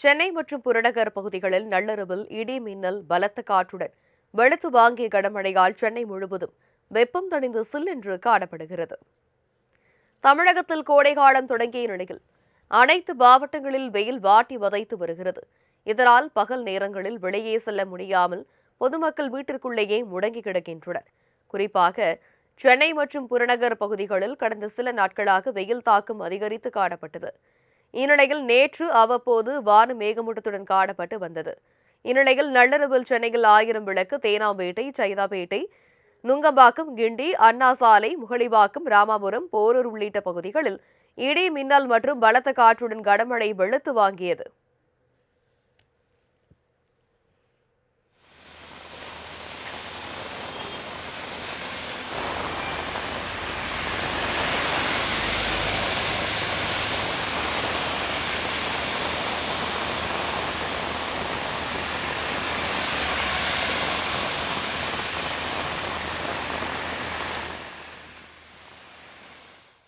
சென்னை மற்றும் புறநகர் பகுதிகளில் நள்ளிரவில் இடி மின்னல் பலத்த காற்றுடன் வெளுத்து வாங்கிய கனமழையால் சென்னை முழுவதும் வெப்பம் தணிந்து சில்லென்று காணப்படுகிறது. தமிழகத்தில் கோடைகாலம் தொடங்கிய நிலையில் அனைத்து மாவட்டங்களில் வெயில் வாட்டி வதைத்து வருகிறது. இதனால் பகல் நேரங்களில் வெளியே செல்ல முடியாமல் பொதுமக்கள் வீட்டிற்குள்ளேயே முடங்கி கிடக்கின்றனர். குறிப்பாக சென்னை மற்றும் புறநகர் பகுதிகளில் கடந்த சில நாட்களாக வெயில் தாக்கம் அதிகரித்து காணப்பட்டது. இந்நிலையில் நேற்று அவ்வப்போது வானம் மேகமூட்டத்துடன் காணப்பட்டு வந்தது. இந்நிலையில் நள்ளிரவில் சென்னையில் 1000 விளக்கு, தேனாம்பேட்டை, சைதாப்பேட்டை, நுங்கம்பாக்கம், கிண்டி, அண்ணா சாலை, முகலிவாக்கம், ராமாபுரம், போரூர் உள்ளிட்ட பகுதிகளில் இடி மின்னல் மற்றும் பலத்த காற்றுடன் கனமழை வெளுத்து வாங்கியது.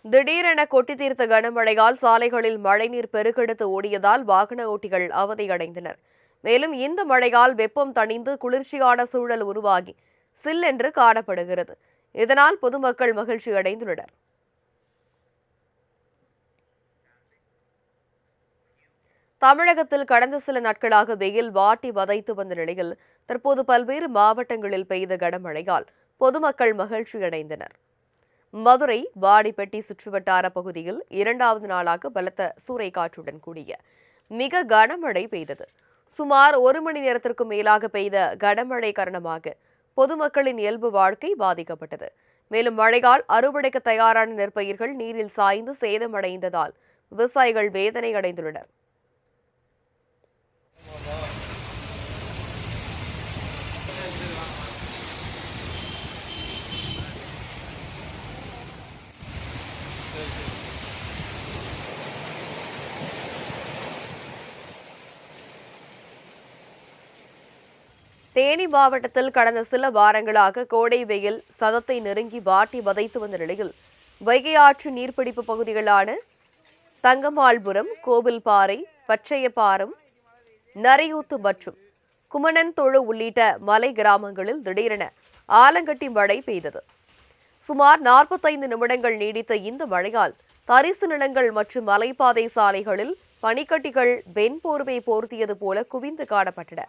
திடீரென கொட்டி தீர்த்த கனமழையால் சாலைகளில் மழைநீர் பெருக்கெடுத்து ஓடியதால் வாகன ஓட்டிகள் அவதியடைந்தனர். மேலும் இந்த மழையால் வெப்பம் தணிந்து குளிர்ச்சியான சூழல் உருவாகி சில்லென்று காணப்படுகிறது. இதனால் பொதுமக்கள் மகிழ்ச்சி அடைந்துள்ளனர். தமிழகத்தில் கடந்த சில நாட்களாக வெயில் வாட்டி வதைத்து வந்த நிலையில் தற்போது பல்வேறு மாவட்டங்களில் பெய்த கனமழையால் பொதுமக்கள் மகிழ்ச்சியடைந்தனர். மதுரை வாடிப்பட்டி சுற்றுவட்டார பகுதியில் 2வது நாளாக பலத்த சூறைக்காற்றுடன் கூடிய மிக கனமழை பெய்தது. சுமார் 1 மணி நேரத்திற்கும் மேலாக பெய்த கனமழை காரணமாக பொதுமக்களின் இயல்பு வாழ்க்கை பாதிக்கப்பட்டது. மேலும் மழையால் அறுவடைக்கு தயாரான நெற்பயிர்கள் நீரில் சாய்ந்து சேதமடைந்ததால் விவசாயிகள் வேதனை அடைந்துள்ளனர். தேனி மாவட்டத்தில் கடந்த சில வாரங்களாக கோடை வெயில் சதத்தை நெருங்கி வாட்டி வதைத்து வந்த நிலையில் வைகை ஆற்று நீர்பிடிப்பு பகுதிகளான தங்கமால்புரம், கோவில்பாறை, பச்சையப்பாரம், நரையூத்து மற்றும் குமணன்தொழு உள்ளிட்ட மலை கிராமங்களில் திடீரென ஆலங்கட்டி மழை பெய்தது. சுமார் 45 நிமிடங்கள் நீடித்த இந்த மழையால் தரிசு நிலங்கள் மற்றும் மலைப்பாதை சாலைகளில் பனிக்கட்டிகள் வெண்போர்வை போர்த்தியது போல குவிந்து காணப்பட்டன.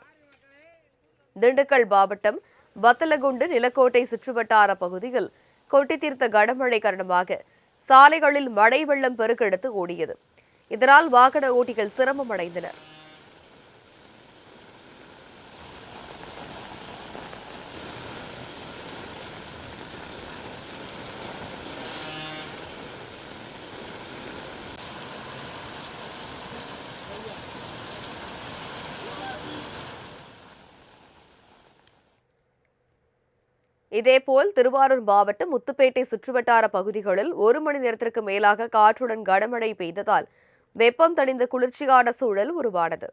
திண்டுக்கல் மாவட்டம் வத்தலகுண்டு, நிலக்கோட்டை சுற்றுவட்டார பகுதியில் கொட்டி தீர்த்த கனமழை காரணமாக சாலைகளில் மழை வெள்ளம் பெருக்கெடுத்து ஓடியது. இதனால் வாகன ஓட்டிகள் சிரமம் அடைந்தனர். இதேபோல் திருவாரூர் மாவட்டம் முத்துப்பேட்டை சுற்றுவட்டார பகுதிகளில் 1 மணி நேரத்திற்கு மேலாக காற்றுடன் கனமழை பெய்ததால் வெப்பம் தணிந்த குளிர்ச்சியான சூழல் உருவானது.